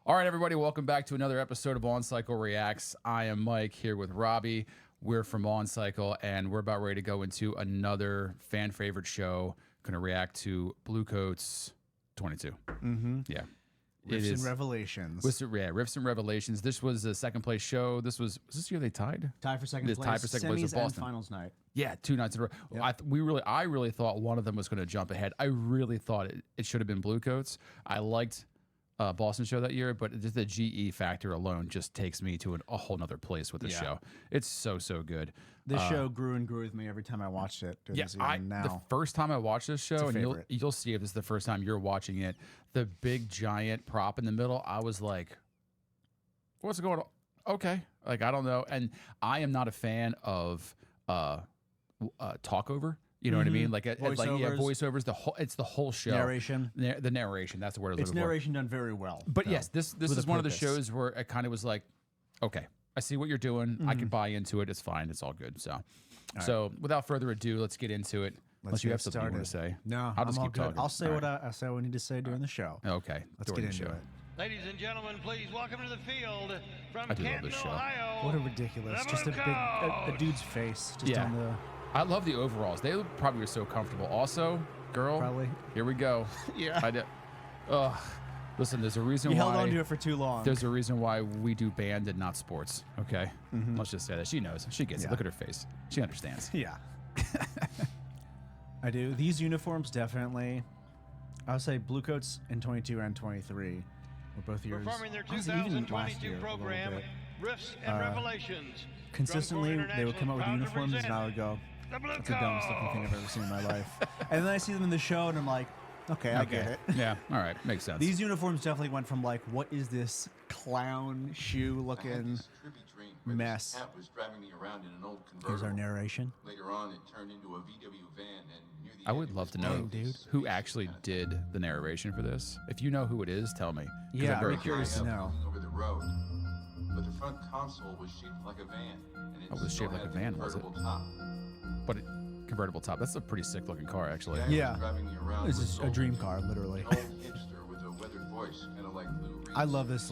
All right, everybody, welcome back to another episode of On Cycle Reacts. I am Mike here with Robbie. We're from On Cycle, and we're about ready to go into another fan favorite show. Going to react to Bluecoats 22. Mm-hmm. Yeah. Riffs and Revelations. Riffs and Revelations. This was a second place show. Was this year they tied? Tied for second place. Tied for second place with Semis and Boston. finals night. Yeah, 2 nights in a row. Yep. I really thought one of them was going to jump ahead. I really thought it should have been Bluecoats. I liked Boston show that year, but just the GE factor alone just takes me to a whole nother place with this show. It's so good. This show grew and grew with me every time I watched it. The first time I watched this show, and you'll see if this is the first time you're watching it, the big giant prop in the middle, I was like, what's going on? Okay. Like, I don't know. And I am not a fan of talkover. You know what I mean? Like voiceovers. It's the whole show. Narration. The narration. That's the word I was looking for. It's narration done very well. But yes, this is one of the shows where it kind of was like, okay, I see what you're doing. I can buy into it. It's fine. It's all good. So, without further ado, let's get into it. Unless you have something you want to say. No, I'll just keep talking. I'll say what I need to say during the show. Okay, let's get into it. Ladies and gentlemen, please welcome to the field from I do love Canton, this show. Ohio. What a ridiculous! Just a dude's face. Just on the. I love the overalls. They probably were so comfortable. Also, girl, probably. Here we go. Yeah. I did. Listen, there's a reason you why. held on to it for too long. There's a reason why we do band and not sports. Okay. Let's just say that. She knows. She gets it. Look at her face. She understands. Yeah. I do. These uniforms definitely. I would say Bluecoats in 22 and 23 were both years. Performing their Even last 2022 year, program, Riffs and Revelations. Consistently, they would come out with uniforms, and I would go, "That's the dumbest looking thing I've ever seen in my life." And then I see them in the show, and I'm like, "Okay, I get it." Yeah. All right. Makes sense. These uniforms definitely went from like, "What is this clown shoe looking mess?" Was driving me around in an old convertible. Here's our narration. Later on, it turned into a VW van, and near the I would love to know who actually did the narration for this. If you know who it is, tell me. Yeah, I'm very I'm curious to know. Over the road, but the front console was shaped like a van, and it was shaped like a van, was it? Top. But convertible top. That's a pretty sick looking car, actually. Yeah. Driving me around This is a dream car, literally. An old hipster with a weathered voice, kind of like Lou Reed. I love this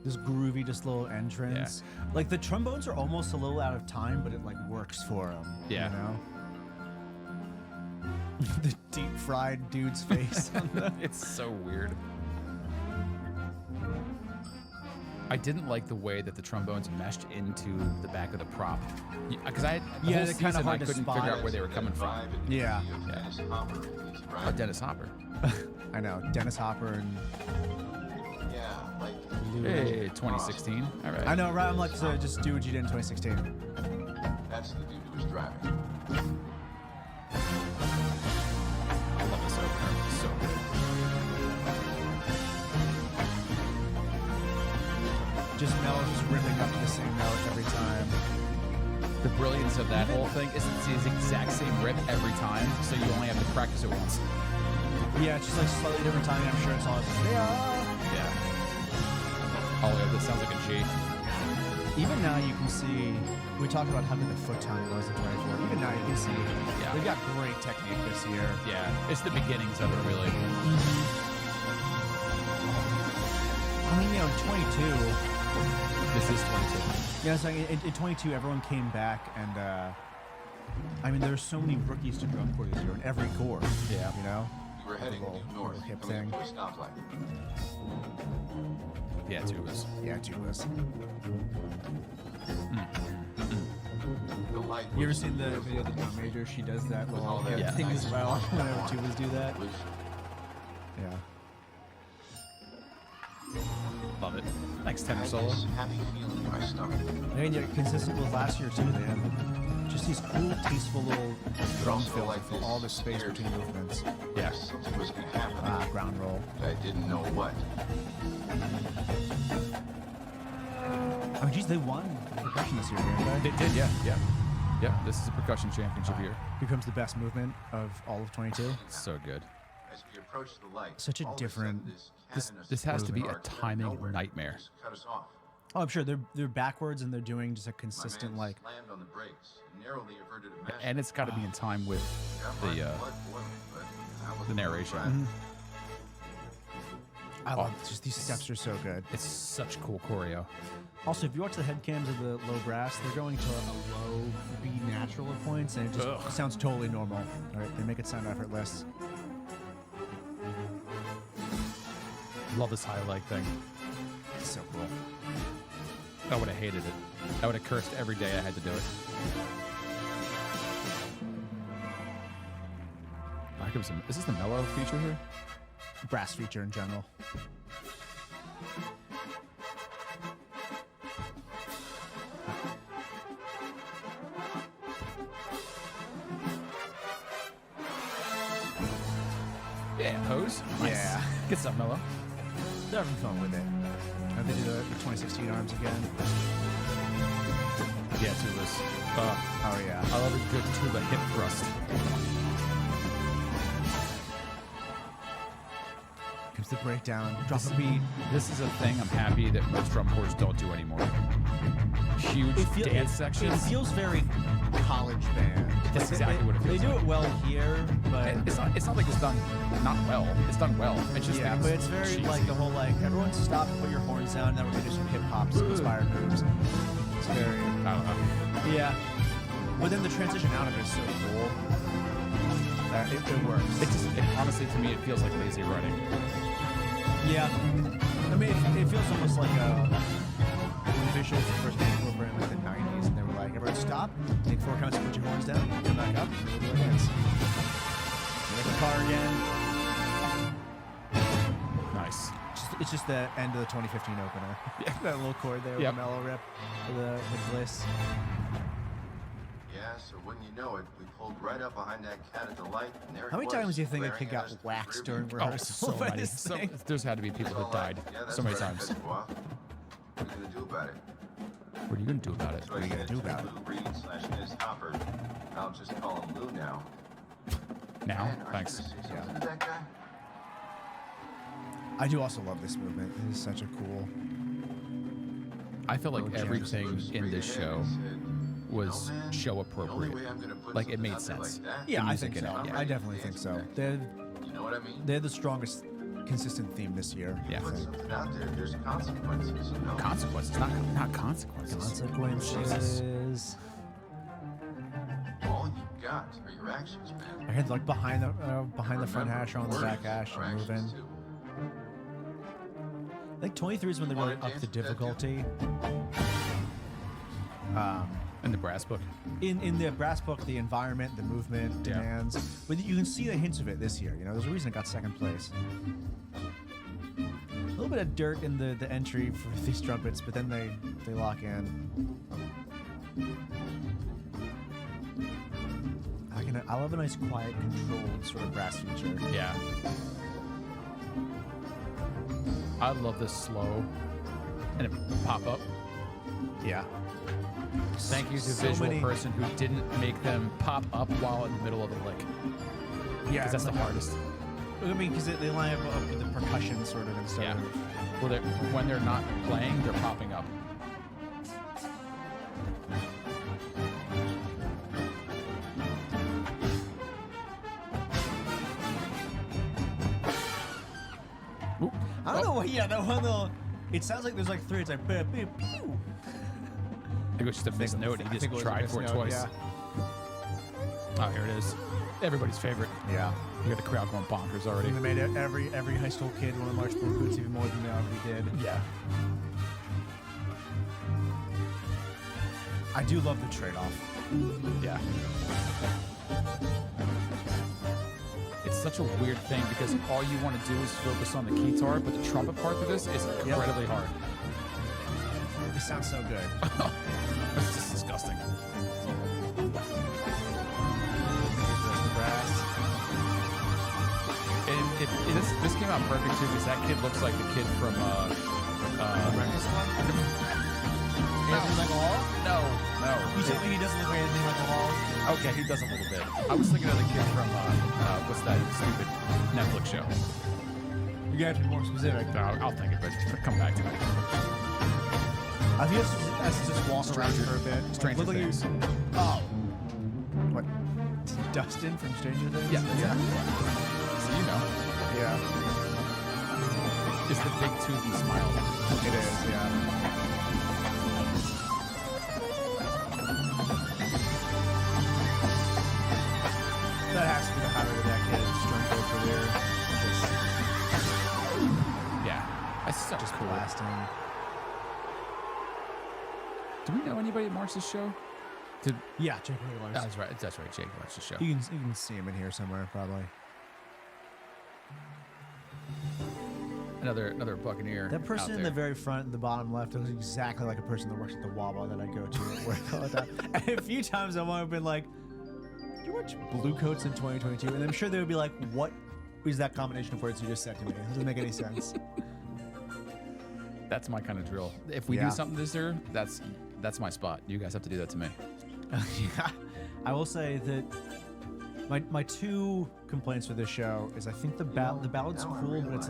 this groovy, just little entrance. Yeah. Like the trombones are almost a little out of time, but it like works for them. Yeah. You know. The deep fried dude's face. It's so weird. I didn't like the way that the trombones meshed into the back of the prop, because I had the whole season I couldn't figure out where they were coming from. Yeah. Dennis Hopper. I know, Dennis Hopper and. Yeah, like. Hey, 2016. All right. I know, right? I'm like, so just do what you did in 2016. That's the dude who was driving. I love this opener. It's so good. Just mellow, just ripping up to the same note every time. The brilliance of that whole thing is it's the exact same rip every time, so you only have to practice it once. Yeah, it's just like slightly different timing. I'm sure it's all. Yeah. Oh, yeah, this sounds like a G. Even now you can see, we talked about how good the foot time was in 24. Even now you can see, they've got great technique this year. Yeah, it's the beginnings of it, really. I mean, you know, 22. This is 22. Yeah, it's like in 22, everyone came back, and I mean, there's so many rookies to drum corps this year in every corps. Yeah. You know? We were heading due north, hip coming thing. up to a stoplight. Yeah, tubas. Yeah, tubas. The light You ever was seen the video of the drum major? She does that little hip Yeah. thing as well whenever tubas do that. was Yeah. Love it. Thanks, I tenor had solo. this happy feeling in my stomach. And you're consistent with last year, too. They have just these cool, tasteful little drum also fills like for this all the space scared between movements. Yeah. Something was going to happen. Ground roll. I didn't know what. I mean, geez, they won percussion this year, didn't they? They did, yeah. Yeah, this is a percussion championship year. Becomes the best movement of all of 22. It's so good. As we approached the light, Such a all of different- sudden, This has to be a car came out of timing nowhere nightmare. and just cut us off. Oh, I'm sure they're backwards and they're doing just a My consistent man like. slammed on the brakes, narrowly averted a massive And it's got to be in time with got my the blood boiling, but I was the narration. alright. I love just these steps are so good. It's such cool choreo. Also, if you watch the head cams of the low brass, they're going to a low B natural at points, and it just sounds totally normal. All right, they make it sound effortless. Love this high leg thing. It's so cool. I would have hated it. I would have cursed every day I had to do it. Is this the mellow feature here? Brass feature in general. Yeah, pose. Nice. Yeah. Get some mellow. They're having fun with it. They do the 2016 arms again. Yeah, tubas. Oh, yeah. I love a good tuba hip thrust. Comes the breakdown. Drop a beat. This is a thing I'm happy that most drum corps don't do anymore. Huge dance sections. It feels very college band. That's exactly what it feels They do it well here, but it's not like it's done not well. It's done well. It's just but it's very cheesy. like the whole everyone stop and put your horns down. Now we're gonna do some hip hop inspired moves. It's very I don't know. yeah. But then the transition out of it is so cool. It works. Honestly, to me, it feels like lazy running. Yeah. I mean, it feels almost like when visuals first came over in like the 90s, and they were like, everyone stop, take 4 counts, put your horns down, come back up, and we'll do our dance. Make the car again. Nice. It's just the end of the 2015 opener. Yeah. That little chord there with the mellow rip, the bliss. Yeah, so wouldn't you know it, we pulled right up behind that cat at the light, and there How many times do you think a kid got waxed during rehearsal? So many. There's had to be people that died so many times. What are you going to do about it? What are you going to do about it? So what are you going to do about it? Lou Reed / Ms. Hopper. I'll just call him Lou now. Now? Man, Thanks. Are you gonna say something to that guy? I do also love this movement. It is such a cool. I feel like everything in this show was show appropriate. Like it made sense. Yeah, I think so. I definitely think so. You know what I mean? They're the strongest consistent theme this year. Yeah. Put something out there. There's consequences. You know? Consequences, not consequences. Consequences. All you got are your actions, man. I had like behind the front hash on the back hash and moving. I think 23 is when they really upped the difficulty. In the brass book. In the brass book, the environment, the movement demands. But you can see the hints of it this year. You know, there's a reason it got second place. A little bit of dirt in the entry for these trumpets, but then they lock in. I love a nice, quiet, controlled sort of brass feature. Yeah. I love this slow and it pop up. Yeah. Thank you to visual person who didn't make them pop up while in the middle of the lick. Yeah, because that's the hardest. I mean, because they line up with the percussion sort of instead of. Well, when they're not playing, they're popping up. I don't know what. Yeah, that one though. It sounds like there's like 3. It's like pew pew. I think it was just a missed note. He just tried for it twice. Yeah. Oh, here it is. Everybody's favorite. Yeah. You got the crowd going bonkers already. They made every high school kid want to march Bluecoats even more than they already did. Yeah. I do love the trade-off. Yeah. It's such a weird thing because all you want to do is focus on the keytar, but the trumpet part of this is incredibly hard. It sounds so good. It's just disgusting. This came out perfect too because that kid looks like the kid from Breakfast Club? Anthony Michael Hall? No. You tell me he doesn't look like Anthony Michael Hall? Okay, he does a little bit. I was thinking of the kid from what's that stupid Netflix show? You gotta be more specific. I'll think of it. Come back to me. I think that's just walk around for a bit. Stranger Things. Oh. What? Dustin from Stranger Things? Yeah. So you know. Yeah. It's the big toothy smile. It is, yeah. That has to be the highlight of that kid's strongbow career. Yeah, that's so Just cool. blasting. Do we know anybody that watched this show? Yeah, Jake Wheeler. That's right. That's right. Jake watched the show. You can see him in here somewhere, probably. Another Buccaneer. That person out in the there. very front, in the bottom left, looks exactly like a person that works at the Wawa that I go to. Where I call that. And a few times I might have been like, "Did you watch Bluecoats in 2022?" And I'm sure they would be like, "What is that combination of words you just said to me? It doesn't make any sense." That's my kind of drill. If we do something this year, that's my spot. You guys have to do that to me. Yeah, I will say that my two complaints for this show is I think the ballad's cool, but it's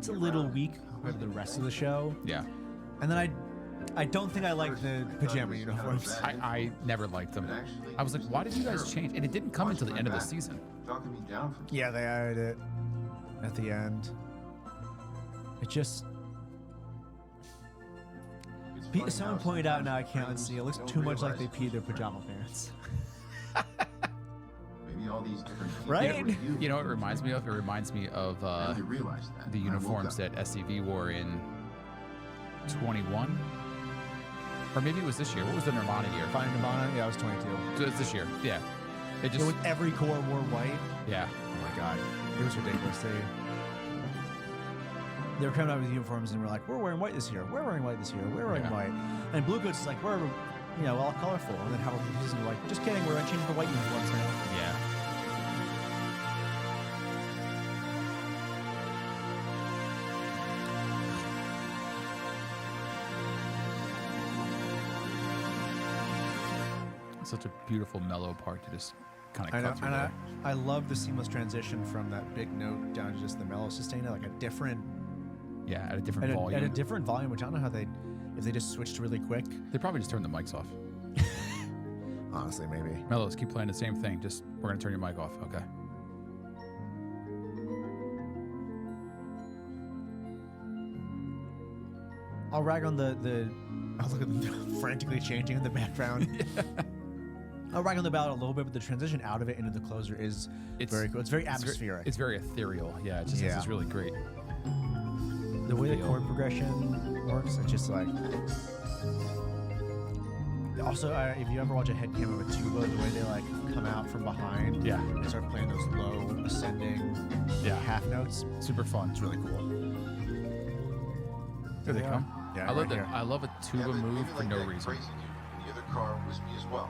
a little weak compared to the rest of the show. Yeah. And then I don't think I like the pajama uniforms. I never liked them. I was like, why did you guys change? And it didn't come until the end of the season. Talking me down from Yeah, they added it at the end. It just. Someone pointed out, now I can't unsee, it looks too much like they peed their pajama pants. maybe all these different people Right? were You know what it reminds me of? It reminds me of and they realized that. the I woke uniforms up. that SCV wore in 21. Or maybe it was this year. What was the Nirvana year? Finding Nirvana? Yeah, I was 22. So it's this year. Yeah. It Yeah, just, with every core wore white. yeah. Oh my god, it was ridiculous. They were coming out with uniforms and we're like, we're wearing white this year. We're wearing white this year. We're wearing Yeah. white. And Bluecoats is like, we're all colorful. And then Howard and were like, just kidding, we're changing the white uniforms now. Yeah. Such a beautiful, mellow part to just kind I of know, cut through and there. I love the seamless transition from that big note down to just the mellow sustainer, like a different Yeah, at a different at volume. a different volume, which I don't know how if they just switched really quick. They probably just turned the mics off. Honestly, maybe. Mellows, keep playing the same thing. Just, we're going to turn your mic off. Okay. I'll rag on the I'll look at them frantically changing in the background. I'll rag on the ballad a little bit, but the transition out of it into the closer is very cool. It's very atmospheric. It's very ethereal. Yeah, it just it's really great. The way the feel. chord progression works, it's just like. Also, if you ever watch a head cam of a tuba, the way they like come out from behind, Yeah. and start playing those low ascending half notes, Super fun. it's really cool. Here they Yeah. come. Yeah, I love right that. here. I love a tuba Yeah, but move maybe for like no that reason. crazy dude in the other car was me as well.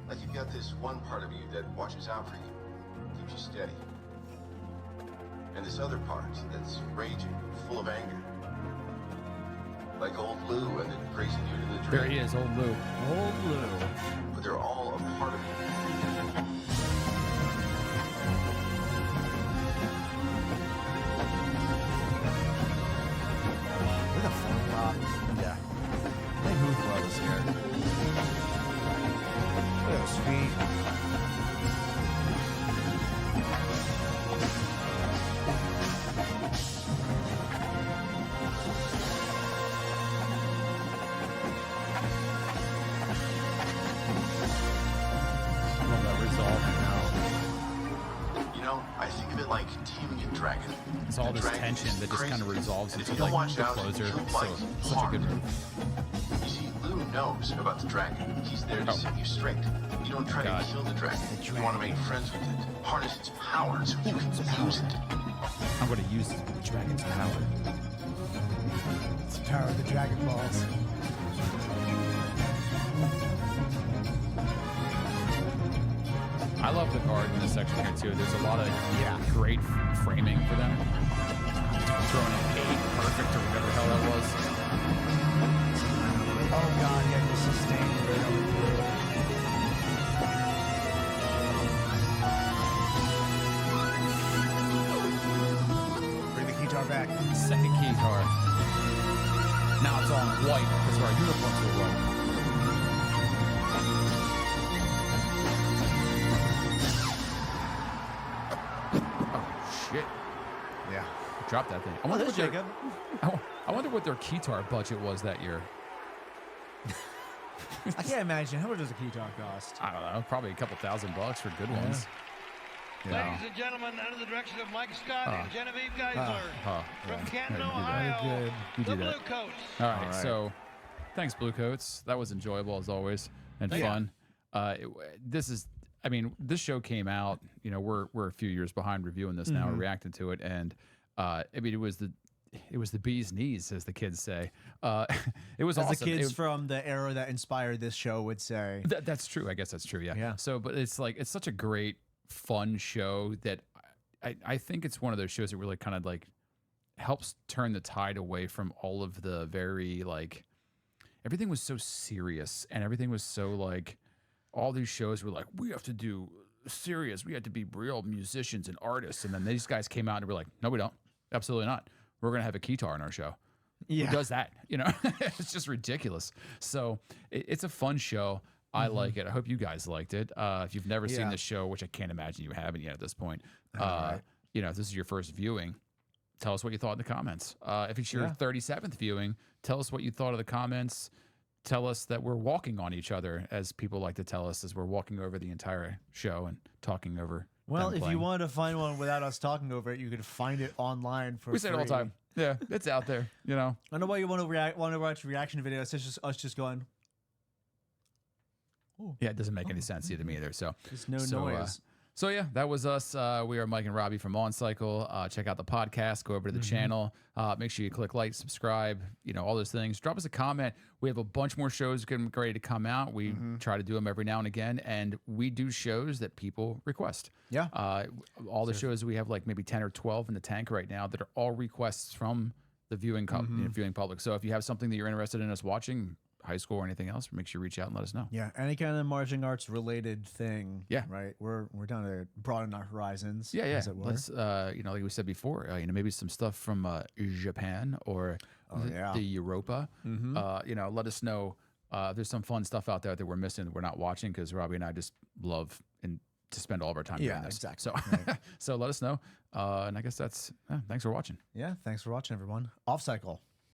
Like you've got this one part of you that watches out for you, keeps you steady. And this other part that's raging, full of anger. Like old Lou and then racing you to the There drain. he is, old Lou. Old Blue. But they're all a part of you. Look at the phone pop. Yeah. They move well this year. Look at those feet. I love that resolve. You know, I think of it like taming a dragon. It's all The this dragon tension is that just kind of crazy. resolves And if into you don't like watch the out, closer. you'll So fight such a hard. good move. You see, Lou knows about the dragon. He's there to Oh. set you straight. You don't try God. to kill the dragon. You want to make friends with it. Harness its power so you can use it. I'm going to use the dragon's power. It's the power of the Dragon Balls. I love the guard in this section here too. There's a lot of great framing for them. Throwing an 8 perfect or whatever the hell that was. Oh god, yeah, the sustain right over through. Bring the guitar back. Second key card. Now it's all in white because our uniforms are white. Oh shit. drop that thing. I wonder what their Keyar budget was that year. I can't imagine. How much does a Keyar cost? I don't know. Probably a couple $1,000 for good ones. Ladies and gentlemen, under the direction of Mike Scott and Genevieve Geisler from Canton, Ohio, the Bluecoats. All right, so thanks, Bluecoats. That was enjoyable as always and fun. This show came out. You know, we're a few years behind reviewing this now, or reacting to it, and I mean, it was the bee's knees, as the kids say. It was awesome. As the kids from the era that inspired this show would say. That's true. I guess that's true. Yeah. So, but it's such a great, fun show that I think it's one of those shows that really kind of like helps turn the tide away from all of the very like, everything was so serious and everything was so like, all these shows were like, we have to do serious. We have to be real musicians and artists. And then these guys came out and were like, no, we don't. Absolutely not. We're going to have a Keyar in our show. Who does that? You know, it's just ridiculous. So it's a fun show. I like it. I hope you guys liked it. If you've never seen this show, which I can't imagine you haven't yet at this point, you know, if this is your first viewing, tell us what you thought in the comments. If it's your 37th viewing, tell us what you thought of the comments. Tell us that we're walking on each other, as people like to tell us, as we're walking over the entire show and talking over. Well, if you wanted to find one without us talking over it, you could find it online for free. We say it all the time. Yeah, it's out there, you know. I don't know why you want to watch a reaction video. It's just us just going. Ooh. Yeah, it doesn't make any sense to me either. So there's no noise. So yeah, that was us. We are Mike and Robbie from On Cycle. Check out the podcast. Go over to the channel. Make sure you click like, subscribe. You know, all those things. Drop us a comment. We have a bunch more shows getting ready to come out. We try to do them every now and again, and we do shows that people request. Yeah. All the shows we have, like maybe 10 or 12 in the tank right now, that are all requests from the viewing public. So if you have something that you're interested in us watching, high school or anything else, make sure you reach out and let us know. Yeah, any kind of marching arts related thing. Yeah, right. We're down to broaden our horizons. Yeah, yeah. Let's you know, like we said before, you know, maybe some stuff from Japan or the Europa. You know, let us know. There's some fun stuff out there that we're missing that we're not watching, because Robbie and I just love to spend all of our time doing this. Exactly. So so let us know. And I guess that's thanks for watching. Yeah, thanks for watching, everyone. Off Cycle.